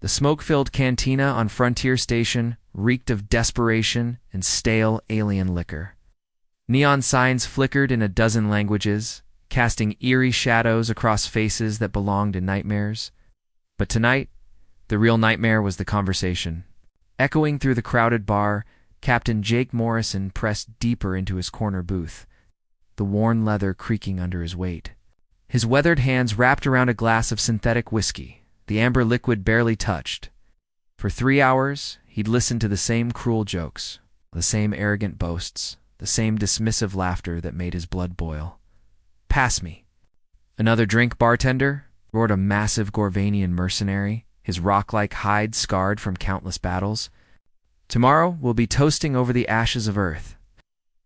The smoke-filled cantina on Frontier Station reeked of desperation and stale alien liquor. Neon signs flickered in a dozen languages, casting eerie shadows across faces that belonged in nightmares. But tonight, the real nightmare was the conversation. Echoing through the crowded bar, Captain Jake Morrison pressed deeper into his corner booth, the worn leather creaking under his weight. His weathered hands wrapped around a glass of synthetic whiskey, the amber liquid barely touched. For 3 hours, he'd listened to the same cruel jokes, the same arrogant boasts, the same dismissive laughter that made his blood boil. "Pass me." "Another drink, bartender?" roared a massive Gorvanian mercenary, his rock-like hide scarred from countless battles. "Tomorrow we'll be toasting over the ashes of Earth."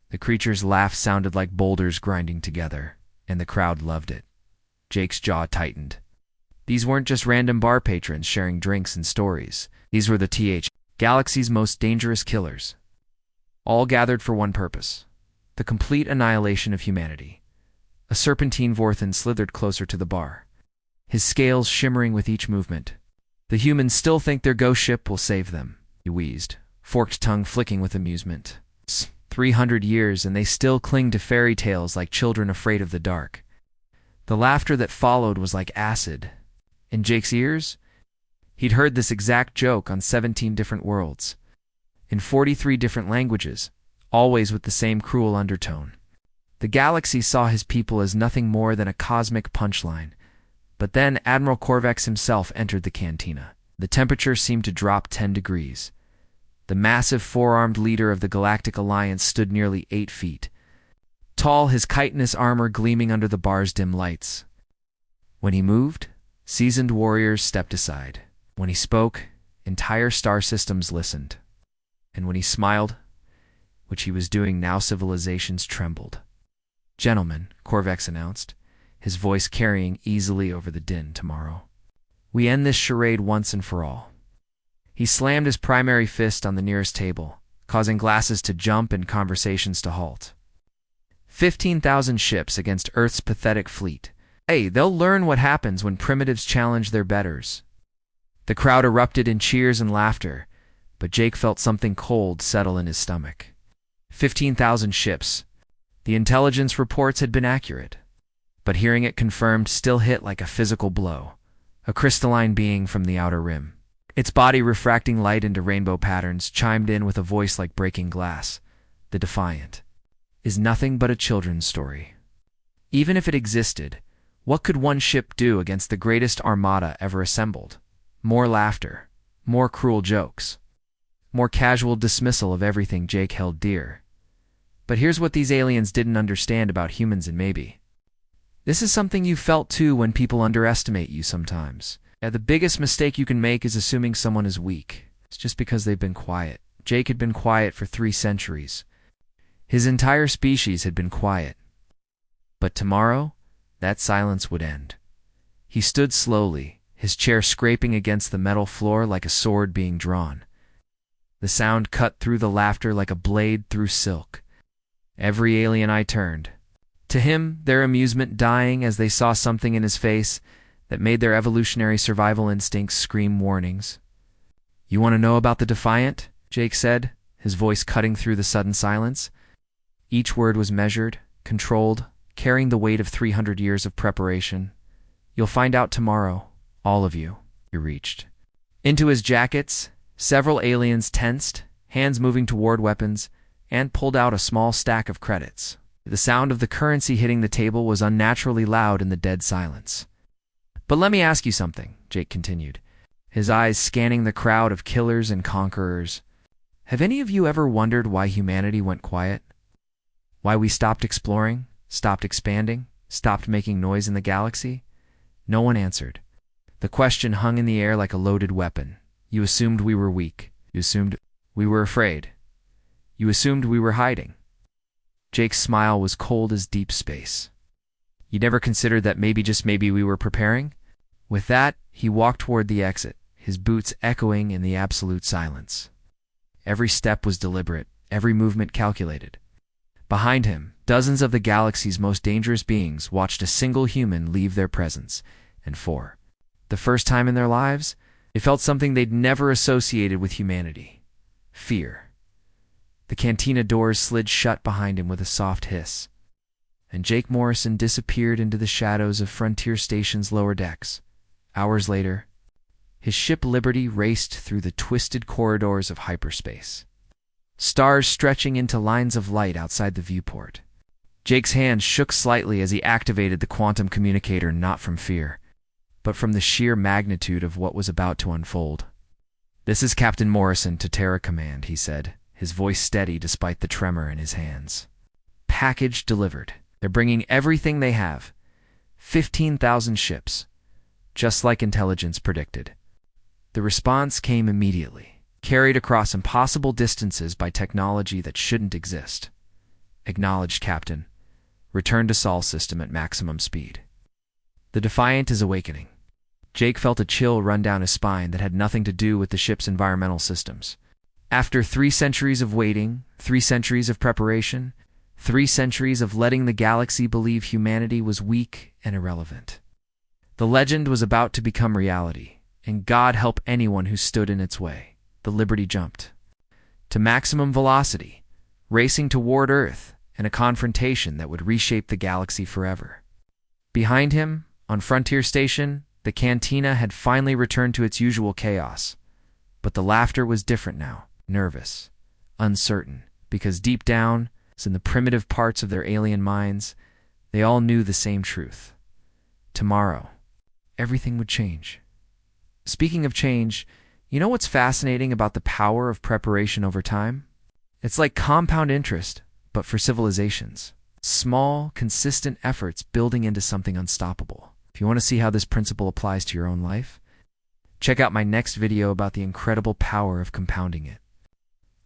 The creature's laugh sounded like boulders grinding together, and the crowd loved it. Jake's jaw tightened. These weren't just random bar patrons sharing drinks and stories. These were the Galaxy's most dangerous killers. All gathered for one purpose: the complete annihilation of humanity. A serpentine Vorthan slithered closer to the bar, his scales shimmering with each movement. "The humans still think their ghost ship will save them," he wheezed, forked tongue flicking with amusement. 300 years and they still cling to fairy tales like children afraid of the dark. The laughter that followed was like acid. In Jake's ears, he'd heard this exact joke on 17 different worlds, in 43 different languages, always with the same cruel undertone. The galaxy saw his people as nothing more than a cosmic punchline. But then Admiral Corvex himself entered the cantina. The temperature seemed to drop 10 degrees. The massive four-armed leader of the Galactic Alliance stood nearly 8 feet. Tall, his chitinous armor gleaming under the bar's dim lights. When he moved, seasoned warriors stepped aside. When he spoke, entire star systems listened. And when he smiled, which he was doing now, civilizations trembled. "Gentlemen," Corvex announced, his voice carrying easily over the din tomorrow, "we end this charade once and for all." He slammed his primary fist on the nearest table, causing glasses to jump and conversations to halt. 15,000 ships against Earth's pathetic fleet. Hey, they'll learn what happens when primitives challenge their betters. The crowd erupted in cheers and laughter, but Jake felt something cold settle in his stomach. 15,000 ships. The intelligence reports had been accurate, but hearing it confirmed still hit like a physical blow. A crystalline being from the outer rim, its body refracting light into rainbow patterns, chimed in with a voice like breaking glass. "The Defiant is nothing but a children's story. Even if it existed, what could one ship do against the greatest armada ever assembled? More laughter, more cruel jokes, more casual dismissal of everything Jake held dear. But here's what these aliens didn't understand about humans, and maybe this is something you felt too when people underestimate you sometimes. The biggest mistake you can make is assuming someone is weak. It's just because they've been quiet. Jake had been quiet for 3 centuries. His entire species had been quiet. But tomorrow, that silence would end. He stood slowly, his chair scraping against the metal floor like a sword being drawn. The sound cut through the laughter like a blade through silk. Every alien eye turned. To him, their amusement dying as they saw something in his face that made their evolutionary survival instincts scream warnings. "You want to know about the Defiant?" Jake said, his voice cutting through the sudden silence. Each word was measured, controlled, carrying the weight of 300 years of preparation. "You'll find out tomorrow, all of you." He reached into his jackets. Several aliens tensed, hands moving toward weapons, and pulled out a small stack of credits. The sound of the currency hitting the table was unnaturally loud in the dead silence. "But let me ask you something," Jake continued, his eyes scanning the crowd of killers and conquerors. "Have any of you ever wondered why humanity went quiet? Why we stopped exploring, stopped expanding, stopped making noise in the galaxy?" No one answered. The question hung in the air like a loaded weapon. You assumed we were weak. You assumed we were afraid. You assumed we were hiding. Jake's smile was cold as deep space. "You never considered that maybe, just maybe, we were preparing?" With that, he walked toward the exit, his boots echoing in the absolute silence. Every step was deliberate, every movement calculated. Behind him, dozens of the galaxy's most dangerous beings watched a single human leave their presence, and for the first time in their lives, They felt something they'd never associated with humanity: fear. The cantina doors slid shut behind him with a soft hiss, and Jake Morrison disappeared into the shadows of Frontier Station's lower decks. Hours later, his ship Liberty raced through the twisted corridors of hyperspace, stars stretching into lines of light outside the viewport. Jake's hand shook slightly as he activated the quantum communicator, not from fear, but from the sheer magnitude of what was about to unfold. "This is Captain Morrison to Terra Command," he said, his voice steady despite the tremor in his hands. "Package delivered. They're bringing everything they have. 15,000 ships, just like intelligence predicted." The response came immediately, carried across impossible distances by technology that shouldn't exist. "Acknowledged, Captain. Return to Sol system at maximum speed." The Defiant is awakening. Jake felt a chill run down his spine that had nothing to do with the ship's environmental systems. After 3 centuries of waiting, 3 centuries of preparation, 3 centuries of letting the galaxy believe humanity was weak and irrelevant, the legend was about to become reality, and God help anyone who stood in its way. The Liberty jumped to maximum velocity, racing toward Earth in a confrontation that would reshape the galaxy forever. Behind him, on Frontier Station, the cantina had finally returned to its usual chaos. But the laughter was different now, nervous, uncertain, because deep down, in the primitive parts of their alien minds, they all knew the same truth. Tomorrow, everything would change. Speaking of change, you know what's fascinating about the power of preparation over time? It's like compound interest, but for civilizations. Small, consistent efforts building into something unstoppable. If you want to see how this principle applies to your own life, check out my next video about the incredible power of compounding it.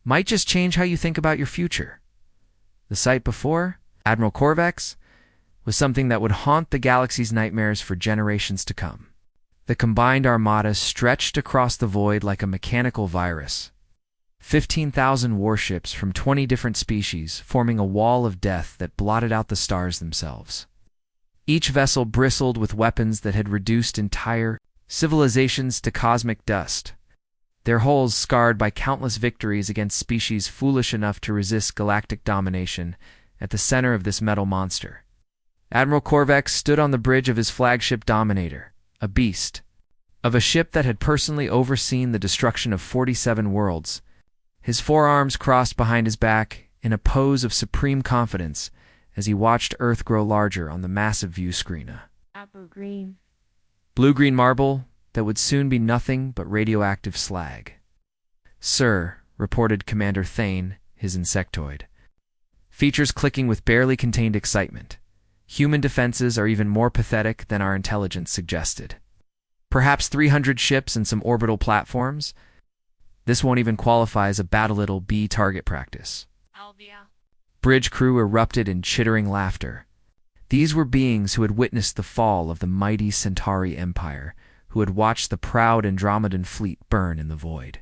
Might just change how you think about your future. The site before, Admiral Corvex, was something that would haunt the galaxy's nightmares for generations to come. The combined armada stretched across the void like a mechanical virus. 15,000 warships from 20 different species forming a wall of death that blotted out the stars themselves. Each vessel bristled with weapons that had reduced entire civilizations to cosmic dust, their hulls scarred by countless victories against species foolish enough to resist galactic domination. At the center of this metal monster, Admiral Corvex stood on the bridge of his flagship Dominator, a beast of a ship that had personally overseen the destruction of 47 worlds, his forearms crossed behind his back in a pose of supreme confidence as he watched Earth grow larger on the massive view screen. Apple green. Blue-green marble that would soon be nothing but radioactive slag. "Sir," reported Commander Thane, his insectoid, features clicking with barely contained excitement. "Human defenses are even more pathetic than our intelligence suggested. Perhaps 300 ships and some orbital platforms? This won't even qualify as a battle-little B target practice." Alvia. Bridge crew erupted in chittering laughter. These were beings who had witnessed the fall of the mighty Centauri Empire, who had watched the proud Andromedan fleet burn in the void.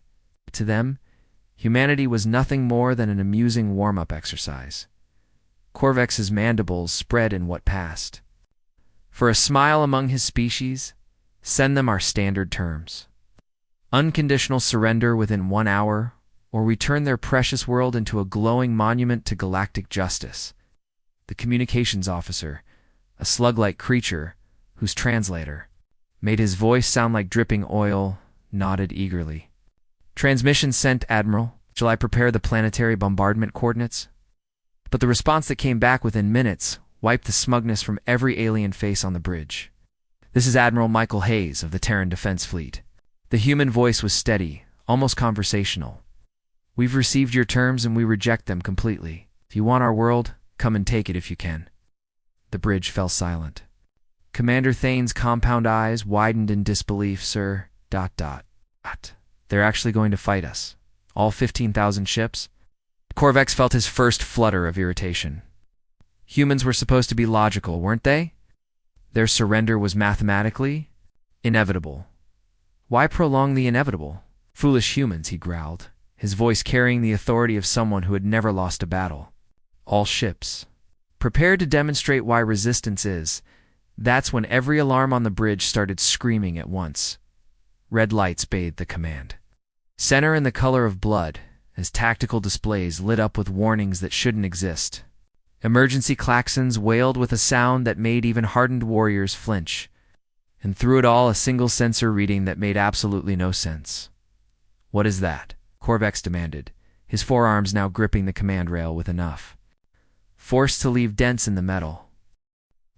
To them, humanity was nothing more than an amusing warm-up exercise. Corvex's mandibles spread in what passed. "For a smile among his species, send them our standard terms. Unconditional surrender within 1 hour, or we turn their precious world into a glowing monument to galactic justice." The communications officer, a slug-like creature whose translator made his voice sound like dripping oil, nodded eagerly. "Transmission sent, Admiral. Shall I prepare the planetary bombardment coordinates?" But the response that came back within minutes wiped the smugness from every alien face on the bridge. "This is Admiral Michael Hayes of the Terran Defense Fleet." The human voice was steady, almost conversational. "We've received your terms and we reject them completely. If you want our world, come and take it if you can." The bridge fell silent. Commander Thane's compound eyes widened in disbelief. "Sir, ... They're actually going to fight us? All 15,000 ships?" Corvex felt his first flutter of irritation. Humans were supposed to be logical, weren't they? Their surrender was mathematically inevitable. Why prolong the inevitable? "Foolish humans," he growled, his voice carrying the authority of someone who had never lost a battle. "All ships. Prepared to demonstrate why resistance is." That's when every alarm on the bridge started screaming at once. red lights bathed the command center in the color of blood, as tactical displays lit up with warnings that shouldn't exist. Emergency klaxons wailed with a sound that made even hardened warriors flinch. And through it all, a single sensor reading that made absolutely no sense. "What is that?" Corvex demanded, his forearms now gripping the command rail with enough force to leave dents in the metal.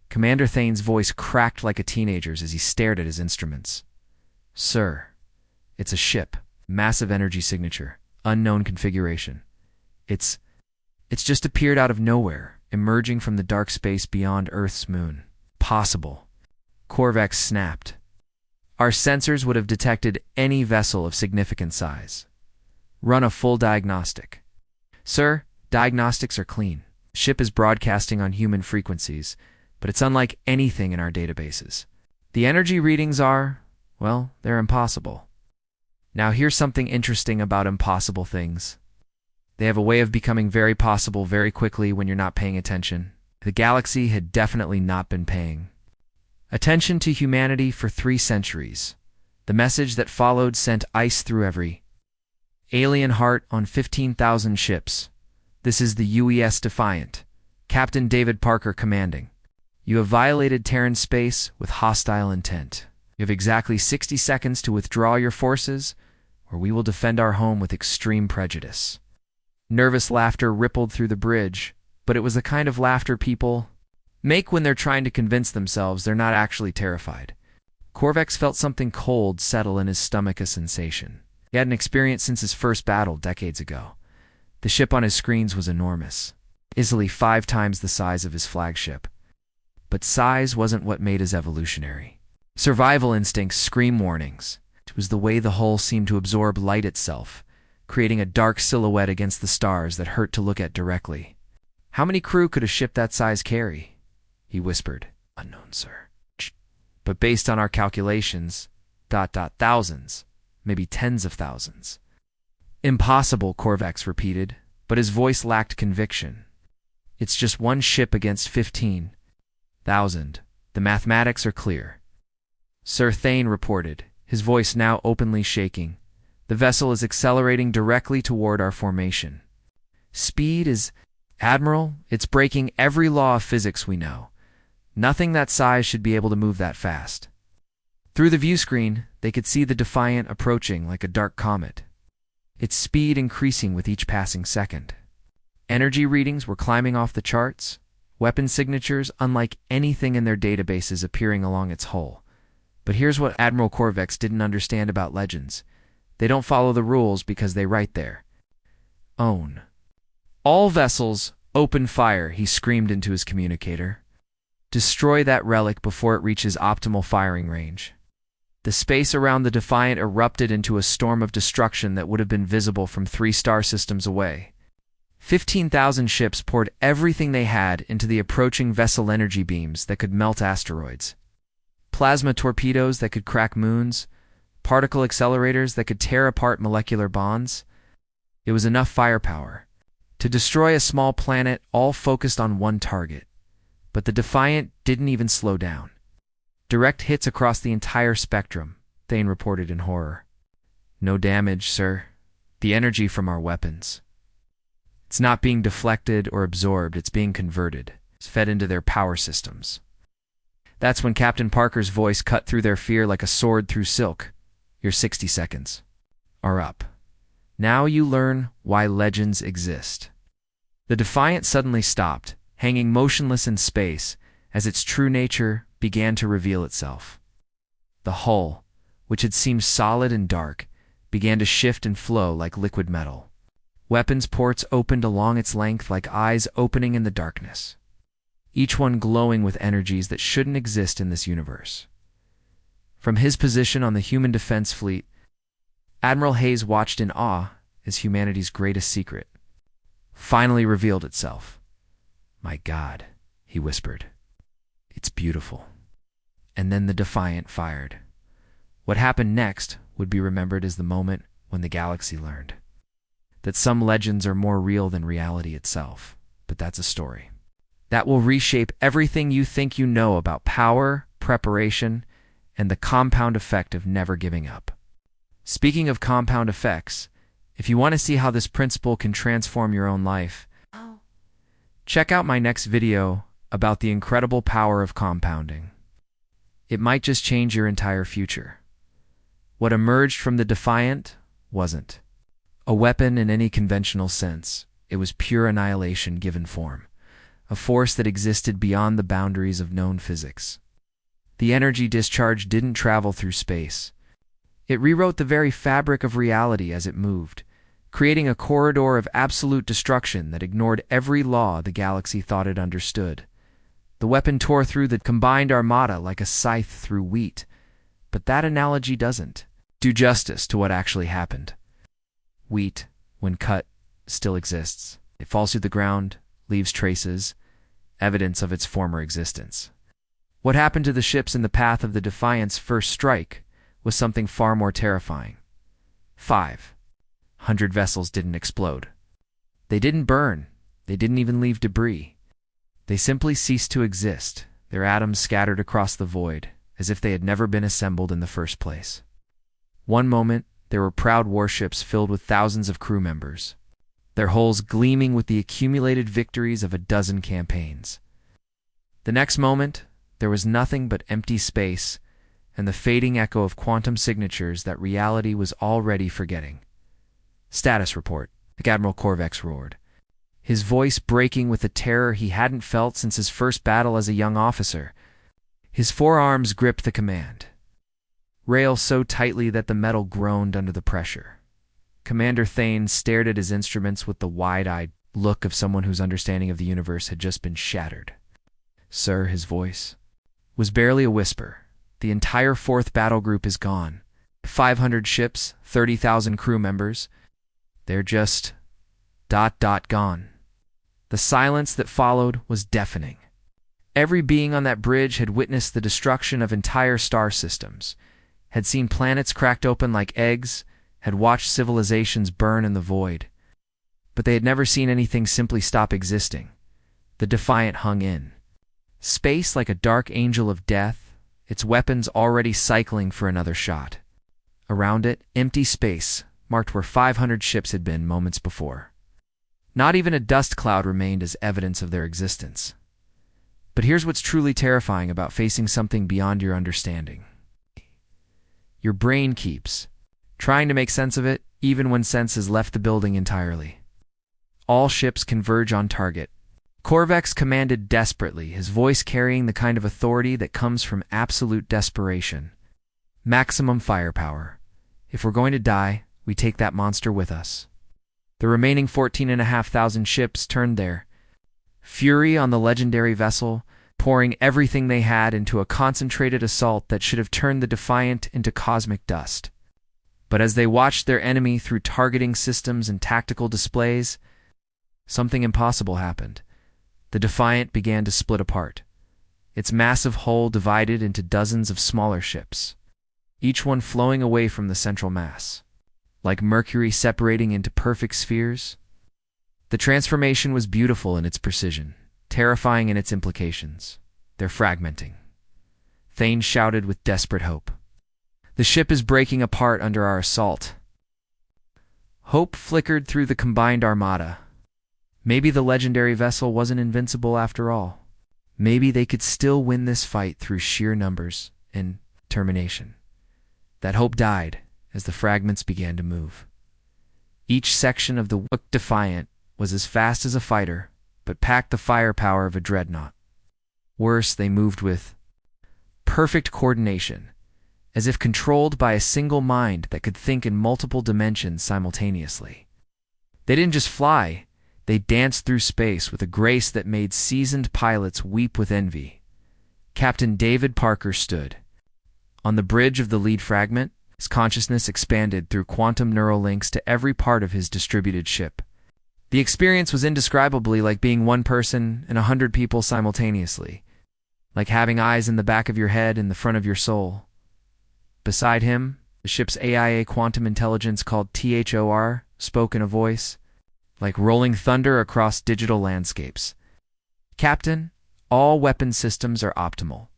Commander Thane's voice cracked like a teenager's as he stared at his instruments. "Sir, it's a ship. Massive energy signature. Unknown configuration. It's just appeared out of nowhere, emerging from the dark space beyond Earth's moon." "Possible," Corvex snapped. "Our sensors would have detected any vessel of significant size. Run a full diagnostic." "Sir, diagnostics are clean. The ship is broadcasting on human frequencies, but it's unlike anything in our databases. The energy readings are, well, they're impossible." Now here's something interesting about impossible things. They have a way of becoming very possible very quickly when you're not paying attention. The galaxy had definitely not been paying attention to humanity for 3 centuries. The message that followed sent ice through every alien heart on 15,000 ships. "This is the UES Defiant. Captain David Parker commanding. You have violated Terran space with hostile intent. You have exactly 60 seconds to withdraw your forces, or we will defend our home with extreme prejudice." Nervous laughter rippled through the bridge, but it was the kind of laughter people make when they're trying to convince themselves they're not actually terrified. Corvex felt something cold settle in his stomach, a sensation he hadn't experienced since his first battle decades ago. The ship on his screens was enormous, easily 5 times the size of his flagship. But size wasn't what made his evolutionary survival instincts scream warnings. It was the way the hull seemed to absorb light itself, creating a dark silhouette against the stars that hurt to look at directly. "How many crew could a ship that size carry?" he whispered. "Unknown, sir. But based on our calculations, thousands, maybe tens of thousands." "Impossible," Corvex repeated, but his voice lacked conviction. "It's just one ship against 15,000. The mathematics are clear." Sir Thane reported, his voice now openly shaking. "The vessel is accelerating directly toward our formation. Speed is... Admiral, it's breaking every law of physics we know. Nothing that size should be able to move that fast." Through the view screen, they could see the Defiant approaching like a dark comet, its speed increasing with each passing second. Energy readings were climbing off the charts, weapon signatures unlike anything in their databases appearing along its hull. But here's what Admiral Corvex didn't understand about legends. They don't follow the rules because they write there. "Own. All vessels, open fire," he screamed into his communicator. "Destroy that relic before it reaches optimal firing range." The space around the Defiant erupted into a storm of destruction that would have been visible from 3 star systems away. 15,000 ships poured everything they had into the approaching vessel energy beams that could melt asteroids. Plasma torpedoes that could crack moons, particle accelerators that could tear apart molecular bonds. It was enough firepower to destroy a small planet, all focused on one target. But the Defiant didn't even slow down. "Direct hits across the entire spectrum," Thane reported in horror. "No damage, sir. The energy from our weapons. It's not being deflected or absorbed, it's being converted. It's fed into their power systems." That's when Captain Parker's voice cut through their fear like a sword through silk. "Your 60 seconds are up. Now you learn why legends exist." The Defiant suddenly stopped, hanging motionless in space as its true nature began to reveal itself. The hull, which had seemed solid and dark, began to shift and flow like liquid metal. Weapons ports opened along its length like eyes opening in the darkness, each one glowing with energies that shouldn't exist in this universe. From his position on the human defense fleet, Admiral Hayes watched in awe as humanity's greatest secret finally revealed itself. "My God," he whispered. "It's beautiful." And then the Defiant fired. What happened next would be remembered as the moment when the galaxy learned that some legends are more real than reality itself. But that's a story that will reshape everything you think you know about power, preparation, and the compound effect of never giving up. Speaking of compound effects, if you want to see how this principle can transform your own life, Oh. check out my next video about the incredible power of compounding. It might just change your entire future. What emerged from the Defiant wasn't a weapon in any conventional sense. It was pure annihilation given form, a force that existed beyond the boundaries of known physics. The energy discharge didn't travel through space. It rewrote the very fabric of reality as it moved, creating a corridor of absolute destruction that ignored every law the galaxy thought it understood. The weapon tore through the combined armada like a scythe through wheat, but that analogy doesn't do justice to what actually happened. Wheat, when cut, still exists. It falls to the ground, leaves traces, evidence of its former existence. What happened to the ships in the path of the Defiant's first strike was something far more terrifying. 500 vessels didn't explode. They didn't burn. They didn't even leave debris. They simply ceased to exist, their atoms scattered across the void, as if they had never been assembled in the first place. One moment, there were proud warships filled with thousands of crew members, their hulls gleaming with the accumulated victories of a dozen campaigns. The next moment, there was nothing but empty space and the fading echo of quantum signatures that reality was already forgetting. Status report, Admiral Korvex roared, his voice breaking with a terror he hadn't felt since his first battle as a young officer. His forearms gripped the command rail so tightly that the metal groaned under the pressure. Commander Thane stared at his instruments with the wide-eyed look of someone whose understanding of the universe had just been shattered. Sir, his voice was barely a whisper. The entire 4th battle group is gone. 500 ships, 30,000 crew members. They're just ... gone. The silence that followed was deafening. Every being on that bridge had witnessed the destruction of entire star systems, had seen planets cracked open like eggs, had watched civilizations burn in the void. But they had never seen anything simply stop existing. The Defiant hung in space like a dark angel of death, its weapons already cycling for another shot. Around it, empty space, marked where 500 ships had been moments before. Not even a dust cloud remained as evidence of their existence. But here's what's truly terrifying about facing something beyond your understanding. Your brain keeps trying to make sense of it, even when sense has left the building entirely. All ships converge on target. Korvex commanded desperately, his voice carrying the kind of authority that comes from absolute desperation. Maximum firepower. If we're going to die, we take that monster with us. The remaining 14,500 ships turned their fury on the legendary vessel, pouring everything they had into a concentrated assault that should have turned the Defiant into cosmic dust. But as they watched their enemy through targeting systems and tactical displays, something impossible happened. The Defiant began to split apart. Its massive hull divided into dozens of smaller ships, each one flowing away from the central mass, like Mercury separating into perfect spheres. The transformation was beautiful in its precision, terrifying in its implications. They're fragmenting. Thane shouted with desperate hope. The ship is breaking apart under our assault. Hope flickered through the combined armada. Maybe the legendary vessel wasn't invincible after all. Maybe they could still win this fight through sheer numbers and determination. That hope died as the fragments began to move. Each section of the Defiant was as fast as a fighter, but packed the firepower of a dreadnought. Worse, they moved with perfect coordination, as if controlled by a single mind that could think in multiple dimensions simultaneously. They didn't just fly, they danced through space with a grace that made seasoned pilots weep with envy. Captain David Parker stood on the bridge of the lead fragment, his consciousness expanded through quantum neural links to every part of his distributed ship. The experience was indescribably like being one person and 100 people simultaneously, like having eyes in the back of your head and the front of your soul. Beside him, the ship's AIA quantum intelligence called THOR spoke in a voice like rolling thunder across digital landscapes. Captain, all weapon systems are optimal.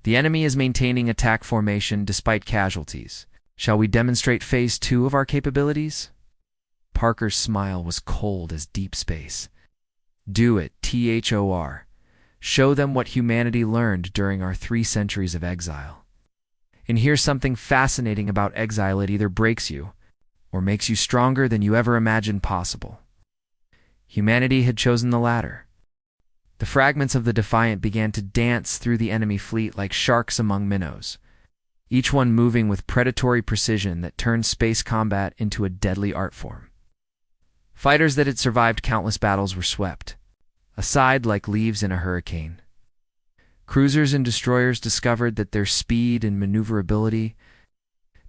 The enemy is maintaining attack formation despite casualties. Shall we demonstrate Phase 2 of our capabilities? Parker's smile was cold as deep space. Do it, THOR. Show them what humanity learned during our 3 centuries of exile. And here's something fascinating about exile: it either breaks you or makes you stronger than you ever imagined possible. Humanity had chosen the latter. The fragments of the Defiant began to dance through the enemy fleet like sharks among minnows, each one moving with predatory precision that turned space combat into a deadly art form. Fighters that had survived countless battles were swept aside like leaves in a hurricane. Cruisers and destroyers discovered that their speed and maneuverability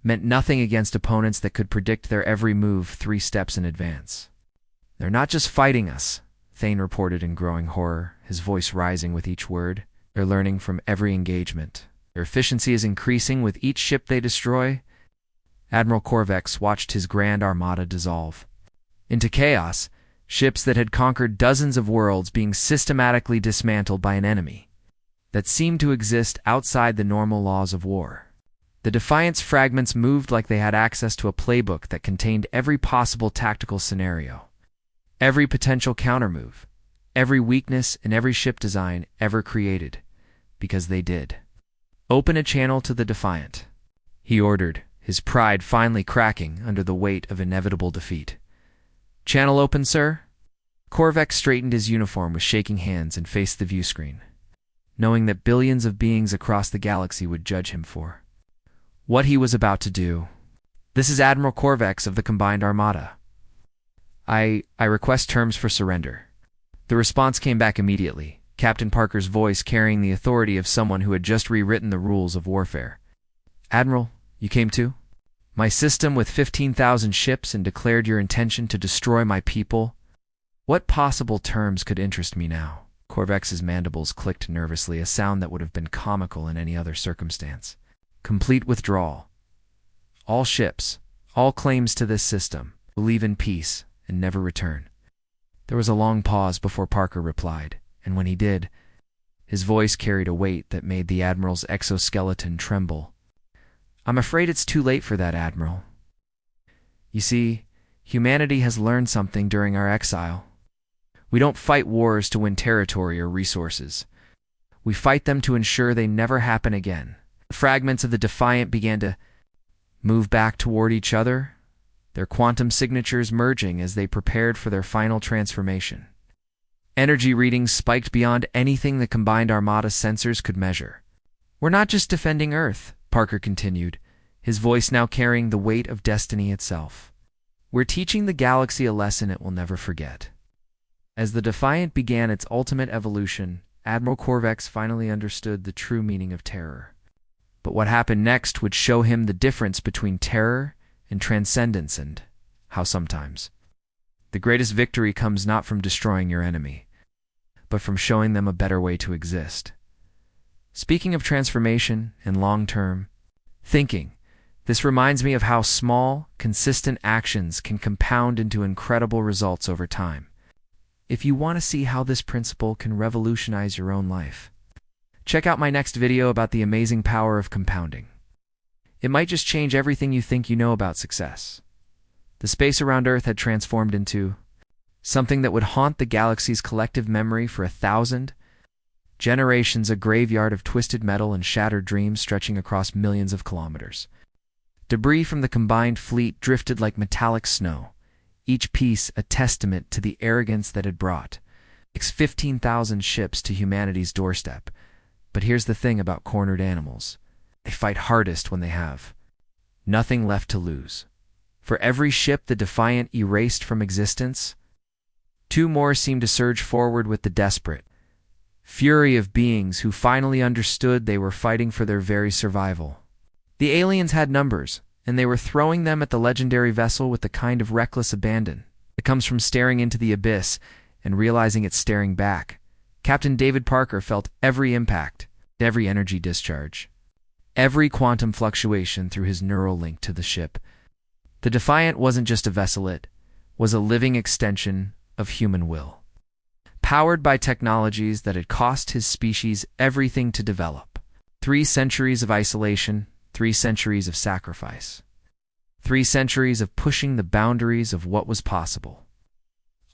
meant nothing against opponents that could predict their every move 3 steps in advance. "They're not just fighting us," Thane reported in growing horror, his voice rising with each word. "They're learning from every engagement. Their efficiency is increasing with each ship they destroy." Admiral Corvex watched his grand armada dissolve into chaos, ships that had conquered dozens of worlds being systematically dismantled by an enemy that seemed to exist outside the normal laws of war. The Defiant's fragments moved like they had access to a playbook that contained every possible tactical scenario, every potential countermove, every weakness in every ship design ever created, because they did. "Open a channel to the Defiant," he ordered, his pride finally cracking under the weight of inevitable defeat. "Channel open, sir?" Corvex straightened his uniform with shaking hands and faced the view screen, knowing that billions of beings across the galaxy would judge him for what he was about to do. "This is Admiral Corvex of the Combined Armada. I request terms for surrender." The response came back immediately, Captain Parker's voice carrying the authority of someone who had just rewritten the rules of warfare. "Admiral, you came too? My system with 15,000 ships and declared your intention to destroy my people? What possible terms could interest me now?" Corvex's mandibles clicked nervously, a sound that would have been comical in any other circumstance. "Complete withdrawal. All ships, all claims to this system, will leave in peace and never return." There was a long pause before Parker replied, and when he did, his voice carried a weight that made the Admiral's exoskeleton tremble. "I'm afraid it's too late for that, Admiral. You see, humanity has learned something during our exile. We don't fight wars to win territory or resources. We fight them to ensure they never happen again." The fragments of the Defiant began to move back toward each other, their quantum signatures merging as they prepared for their final transformation. Energy readings spiked beyond anything the Combined Armada sensors could measure. "We're not just defending Earth," Parker continued, his voice now carrying the weight of destiny itself. "We're teaching the galaxy a lesson it will never forget." As the Defiant began its ultimate evolution, Admiral Corvex finally understood the true meaning of terror. But what happened next would show him the difference between terror and transcendence, and how sometimes the greatest victory comes not from destroying your enemy, but from showing them a better way to exist. Speaking of transformation and long-term thinking, this reminds me of how small, consistent actions can compound into incredible results over time. If you want to see how this principle can revolutionize your own life, check out my next video about the amazing power of compounding. It might just change everything you think you know about success. The space around Earth had transformed into something that would haunt the galaxy's collective memory for 1,000 generations, a graveyard of twisted metal and shattered dreams stretching across millions of kilometers. Debris from the combined fleet drifted like metallic snow, each piece a testament to the arrogance that had brought 15,000 ships to humanity's doorstep. But here's the thing about cornered animals. They fight hardest when they have nothing left to lose. For every ship the Defiant erased from existence, 2 more seemed to surge forward with the desperate fury of beings who finally understood they were fighting for their very survival. The aliens had numbers, and they were throwing them at the legendary vessel with the kind of reckless abandon that comes from staring into the abyss and realizing it's staring back. Captain David Parker felt every impact, every energy discharge, every quantum fluctuation through his neural link to the ship. The Defiant wasn't just a vessel, it was a living extension of human will, powered by technologies that had cost his species everything to develop. 3 centuries of isolation, 3 centuries of sacrifice. 3 centuries of pushing the boundaries of what was possible.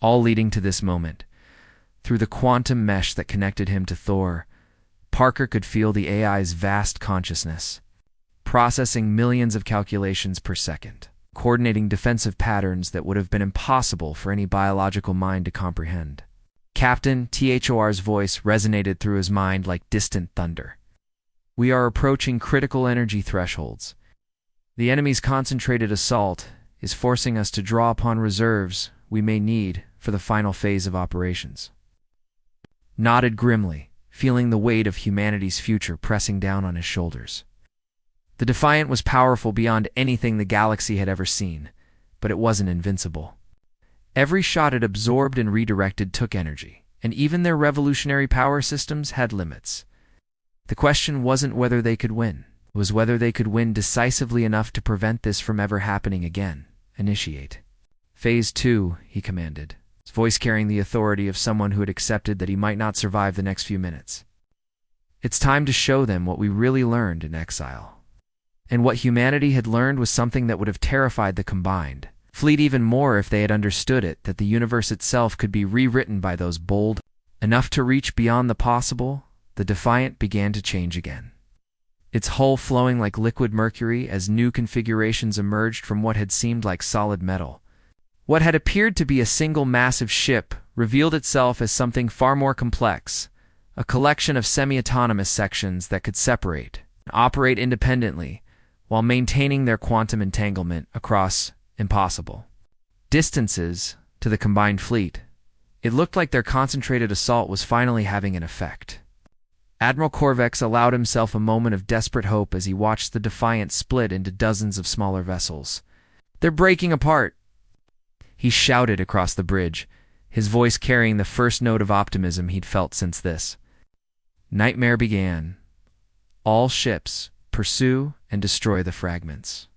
All leading to this moment. Through the quantum mesh that connected him to Thor, Parker could feel the AI's vast consciousness, processing millions of calculations per second, coordinating defensive patterns that would have been impossible for any biological mind to comprehend. Captain THOR's voice resonated through his mind like distant thunder. We are approaching critical energy thresholds. The enemy's concentrated assault is forcing us to draw upon reserves we may need for the final phase of operations. Nodded grimly, feeling the weight of humanity's future pressing down on his shoulders. The Defiant was powerful beyond anything the galaxy had ever seen, but it wasn't invincible. Every shot it absorbed and redirected took energy, and even their revolutionary power systems had limits. The question wasn't whether they could win. It was whether they could win decisively enough to prevent this from ever happening again. Initiate. Phase 2, he commanded, his voice carrying the authority of someone who had accepted that he might not survive the next few minutes. It's time to show them what we really learned in exile. And what humanity had learned was something that would have terrified the Combined fleet even more if they had understood it, that the universe itself could be rewritten by those bold enough to reach beyond the possible. The Defiant began to change again, its hull flowing like liquid mercury as new configurations emerged from what had seemed like solid metal. What had appeared to be a single massive ship revealed itself as something far more complex, a collection of semi-autonomous sections that could separate and operate independently while maintaining their quantum entanglement across impossible distances to the Combined fleet. It looked like their concentrated assault was finally having an effect. Admiral Corvex allowed himself a moment of desperate hope as he watched the Defiant split into dozens of smaller vessels. "They're breaking apart!" He shouted across the bridge, his voice carrying the first note of optimism he'd felt since this. Nightmare began. All ships, pursue and destroy the fragments.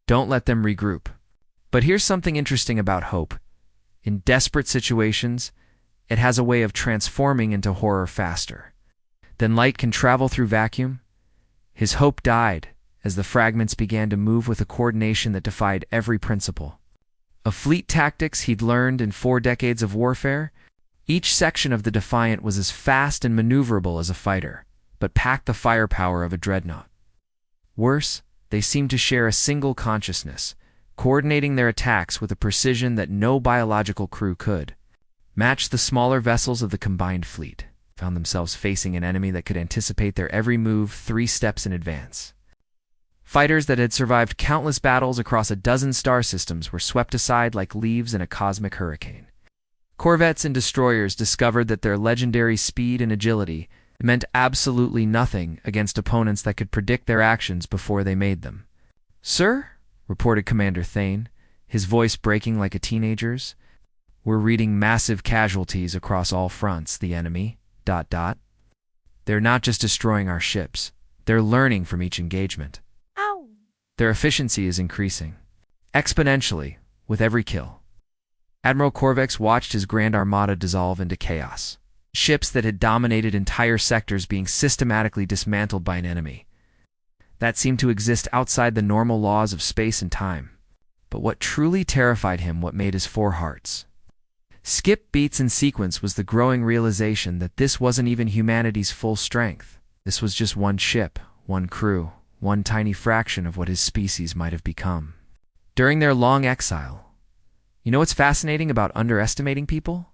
Don't let them regroup. But here's something interesting about hope. In desperate situations, it has a way of transforming into horror faster than light can travel through vacuum. His hope died as the fragments began to move with a coordination that defied every principle of fleet tactics he'd learned in 4 decades of warfare. Each section of the Defiant was as fast and maneuverable as a fighter, but packed the firepower of a dreadnought. Worse, they seemed to share a single consciousness, coordinating their attacks with a precision that no biological crew could match. The smaller vessels of the Combined fleet found themselves facing an enemy that could anticipate their every move 3 steps in advance. Fighters that had survived countless battles across a dozen star systems were swept aside like leaves in a cosmic hurricane. Corvettes and destroyers discovered that their legendary speed and agility meant absolutely nothing against opponents that could predict their actions before they made them. "Sir," reported Commander Thane, his voice breaking like a teenager's, "we're reading massive casualties across all fronts. The enemy... ... They're not just destroying our ships, they're learning from each engagement. Ow! Their efficiency is increasing exponentially with every kill." Admiral Corvex watched his Grand Armada dissolve into chaos. Ships that had dominated entire sectors being systematically dismantled by an enemy that seemed to exist outside the normal laws of space and time. But what truly terrified him, what made his 4 hearts skip beats in sequence, was the growing realization that this wasn't even humanity's full strength. This was just one ship, one crew, one tiny fraction of what his species might have become during their long exile. You know what's fascinating about underestimating people?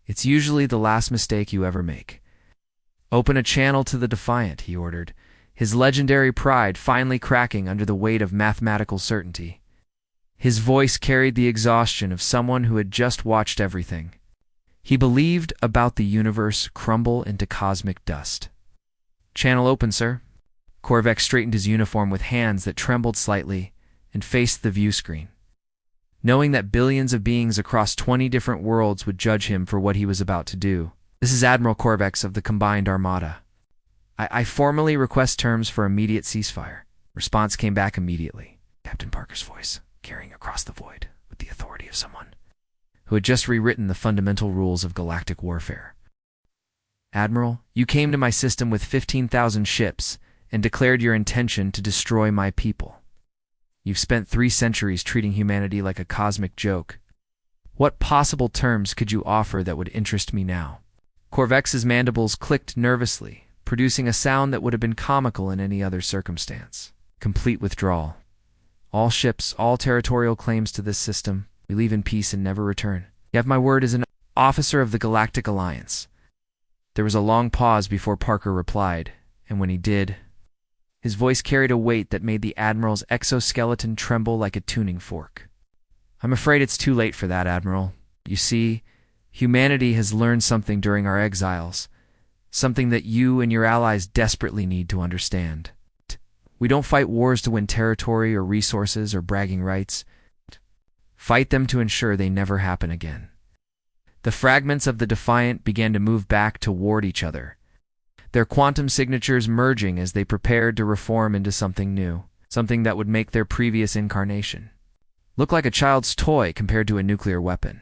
It's usually the last mistake you ever make. "Open a channel to the Defiant," he ordered, his legendary pride finally cracking under the weight of mathematical certainty. His voice carried the exhaustion of someone who had just watched everything he believed about the universe crumble into cosmic dust. "Channel open, sir." Corvex straightened his uniform with hands that trembled slightly and faced the view screen, knowing that billions of beings across 20 different worlds would judge him for what he was about to do. "This is Admiral Corvex of the Combined Armada. I formally request terms for immediate ceasefire." Response came back immediately. Captain Parker's voice, carrying across the void with the authority of someone who had just rewritten the fundamental rules of galactic warfare. "Admiral, you came to my system with 15,000 ships and declared your intention to destroy my people. You've spent 3 centuries treating humanity like a cosmic joke. What possible terms could you offer that would interest me now? Corvex's mandibles clicked nervously, producing a sound that would have been comical in any other circumstance. Complete withdrawal. All ships, all territorial claims to this system. We leave in peace and never return. You have my word as an officer of the Galactic Alliance. There was a long pause before Parker replied, and when he did, his voice carried a weight that made the Admiral's exoskeleton tremble like a tuning fork. I'm afraid it's too late for that, Admiral. You see, humanity has learned something during our exiles, something that you and your allies desperately need to understand. We don't fight wars to win territory or resources or bragging rights. Fight them to ensure they never happen again. The fragments of the Defiant began to move back toward each other, their quantum signatures merging as they prepared to reform into something new, something that would make their previous incarnation look like a child's toy compared to a nuclear weapon.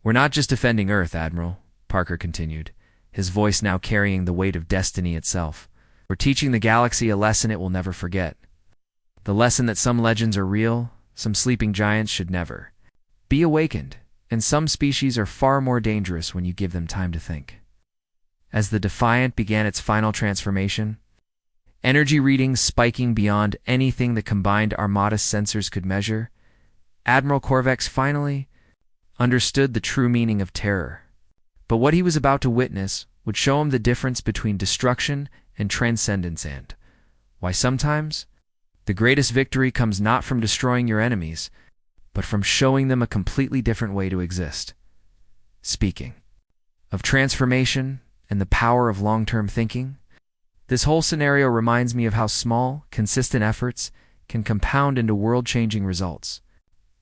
We're not just defending Earth, Admiral, Parker continued, his voice now carrying the weight of destiny itself. We're teaching the galaxy a lesson it will never forget. The lesson that some legends are real, some sleeping giants should never be awakened, and some species are far more dangerous when you give them time to think. As the Defiant began its final transformation, energy readings spiking beyond anything the combined Armada's sensors could measure, Admiral Corvex finally understood the true meaning of terror. But what he was about to witness would show him the difference between destruction and transcendence, and why sometimes the greatest victory comes not from destroying your enemies, but from showing them a completely different way to exist. Speaking of transformation and the power of long-term thinking, this whole scenario reminds me of how small, consistent efforts can compound into world-changing results.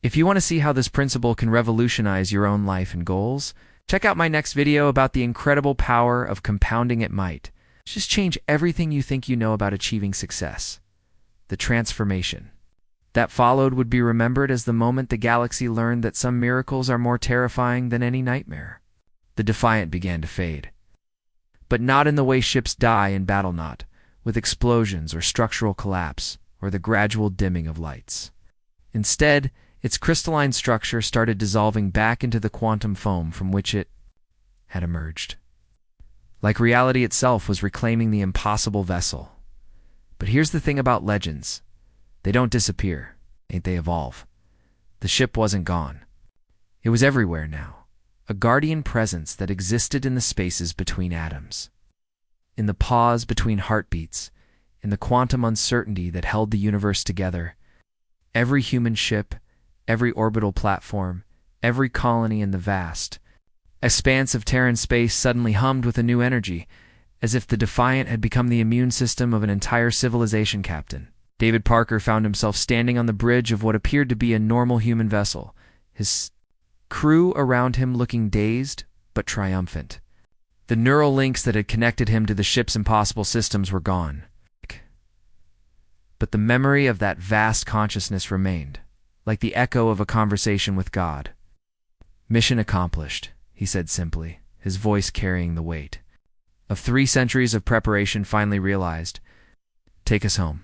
If you want to see how this principle can revolutionize your own life and goals, check out my next video about the incredible power of compounding it might. Just change everything you think you know about achieving success. The transformation that followed would be remembered as the moment the galaxy learned that some miracles are more terrifying than any nightmare. The Defiant began to fade. But not in the way ships die in battle, not with explosions or structural collapse or the gradual dimming of lights. Instead, its crystalline structure started dissolving back into the quantum foam from which it had emerged. Like reality itself was reclaiming the impossible vessel. But here's the thing about legends. They don't disappear, they evolve. The ship wasn't gone. It was everywhere now, a guardian presence that existed in the spaces between atoms, in the pause between heartbeats, in the quantum uncertainty that held the universe together. Every human ship, every orbital platform, every colony in the vast expanse of Terran space suddenly hummed with a new energy, as if the Defiant had become the immune system of an entire civilization. Captain David Parker found himself standing on the bridge of what appeared to be a normal human vessel, his crew around him looking dazed but triumphant. The neural links that had connected him to the ship's impossible systems were gone. But the memory of that vast consciousness remained, like the echo of a conversation with God. Mission accomplished, he said simply, his voice carrying the weight of 3 centuries of preparation finally realized. Take us home.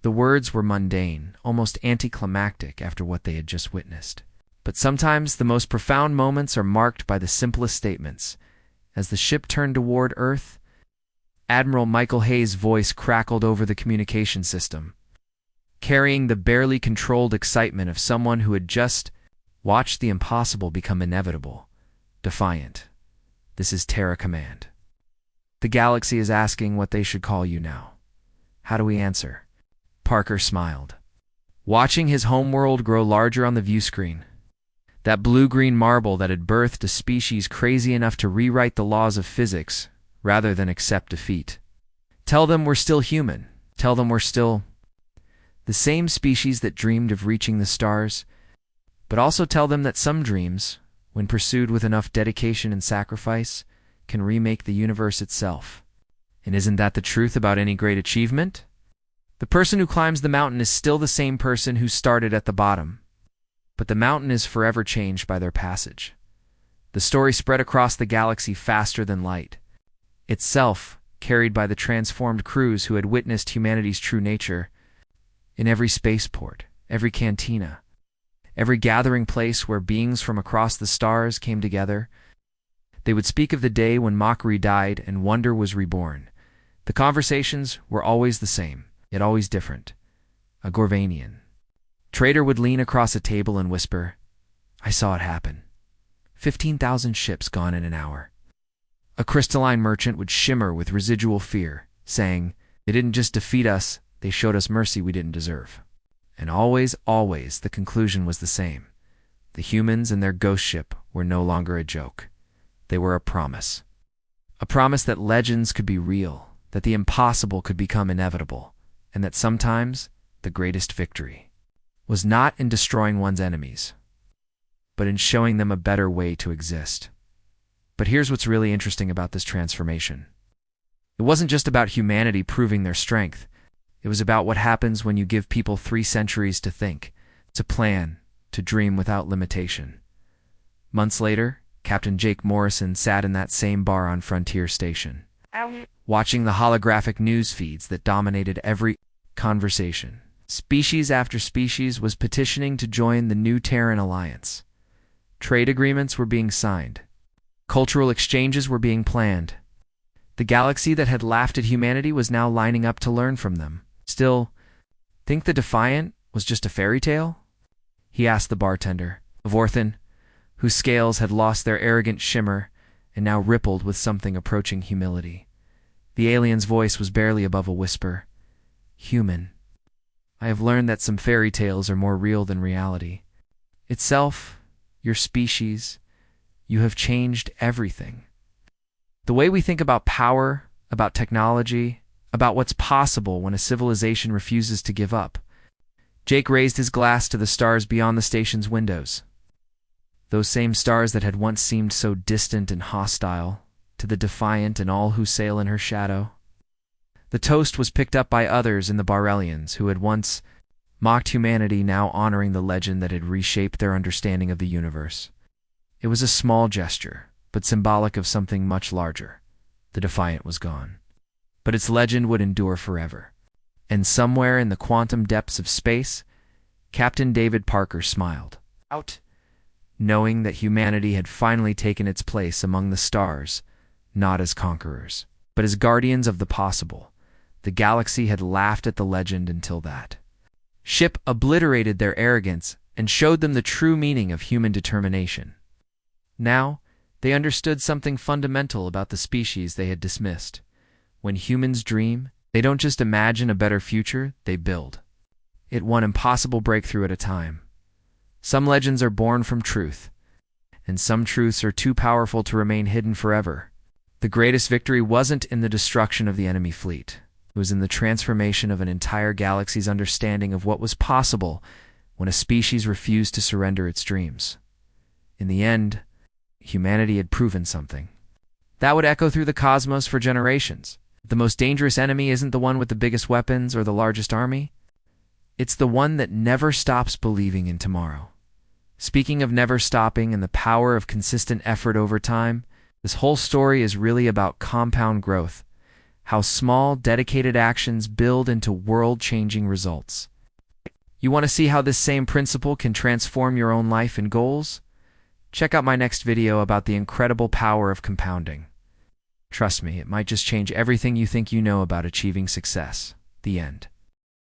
The words were mundane, almost anticlimactic after what they had just witnessed. But sometimes the most profound moments are marked by the simplest statements. As the ship turned toward Earth, Admiral Michael Hayes' voice crackled over the communication system, carrying the barely controlled excitement of someone who had just watched the impossible become inevitable. Defiant, this is Terra Command. The galaxy is asking what they should call you now. How do we answer? Parker smiled, watching his homeworld grow larger on the view screen. That blue-green marble that had birthed a species crazy enough to rewrite the laws of physics rather than accept defeat. Tell them we're still human. Tell them we're still the same species that dreamed of reaching the stars, but also tell them that some dreams, when pursued with enough dedication and sacrifice, can remake the universe itself. And isn't that the truth about any great achievement? The person who climbs the mountain is still the same person who started at the bottom, but the mountain is forever changed by their passage. The story spread across the galaxy faster than light, itself carried by the transformed crews who had witnessed humanity's true nature. In every spaceport, every cantina, every gathering place where beings from across the stars came together. They would speak of the day when mockery died and wonder was reborn. The conversations were always the same, yet always different. A Gorvanian trader would lean across a table and whisper, "I saw it happen. 15,000 ships gone in an hour." A crystalline merchant would shimmer with residual fear, saying, "They didn't just defeat us, they showed us mercy we didn't deserve." And always, always, the conclusion was the same. The humans and their ghost ship were no longer a joke. They were a promise. A promise that legends could be real, that the impossible could become inevitable, and that sometimes the greatest victory was not in destroying one's enemies, but in showing them a better way to exist. But here's what's really interesting about this transformation. It wasn't just about humanity proving their strength. It was about what happens when you give people 3 centuries to think, to plan, to dream without limitation. Months later, Captain Jake Morrison sat in that same bar on Frontier Station, watching the holographic news feeds that dominated every conversation. Species after species was petitioning to join the new Terran Alliance. Trade agreements were being signed. Cultural exchanges were being planned. The galaxy that had laughed at humanity was now lining up to learn from them. Still, think the Defiant was just a fairy tale? He asked the bartender, Vorthan, whose scales had lost their arrogant shimmer and now rippled with something approaching humility. The alien's voice was barely above a whisper. "Human, I have learned that some fairy tales are more real than reality. Itself, your species, you have changed everything. The way we think about power, about technology, about what's possible when a civilization refuses to give up." Jake raised his glass to the stars beyond the station's windows. Those same stars that had once seemed so distant and hostile, to the Defiant and all who sail in her shadow. The toast was picked up by others in the Barrelians who had once mocked humanity, now honoring the legend that had reshaped their understanding of the universe. It was a small gesture, but symbolic of something much larger. The Defiant was gone, but its legend would endure forever. And somewhere in the quantum depths of space, Captain David Parker smiled out, knowing that humanity had finally taken its place among the stars, not as conquerors, but as guardians of the possible. The galaxy had laughed at the legend until that ship obliterated their arrogance and showed them the true meaning of human determination. Now, they understood something fundamental about the species they had dismissed. When humans dream, they don't just imagine a better future, they build it one impossible breakthrough at a time. Some legends are born from truth, and some truths are too powerful to remain hidden forever. The greatest victory wasn't in the destruction of the enemy fleet. It was in the transformation of an entire galaxy's understanding of what was possible when a species refused to surrender its dreams. In the end, humanity had proven something that would echo through the cosmos for generations. The most dangerous enemy isn't the one with the biggest weapons or the largest army. It's the one that never stops believing in tomorrow. Speaking of never stopping and the power of consistent effort over time, this whole story is really about compound growth, how small, dedicated actions build into world-changing results. You want to see how this same principle can transform your own life and goals? Check out my next video about the incredible power of compounding. Trust me, it might just change everything you think you know about achieving success. The end.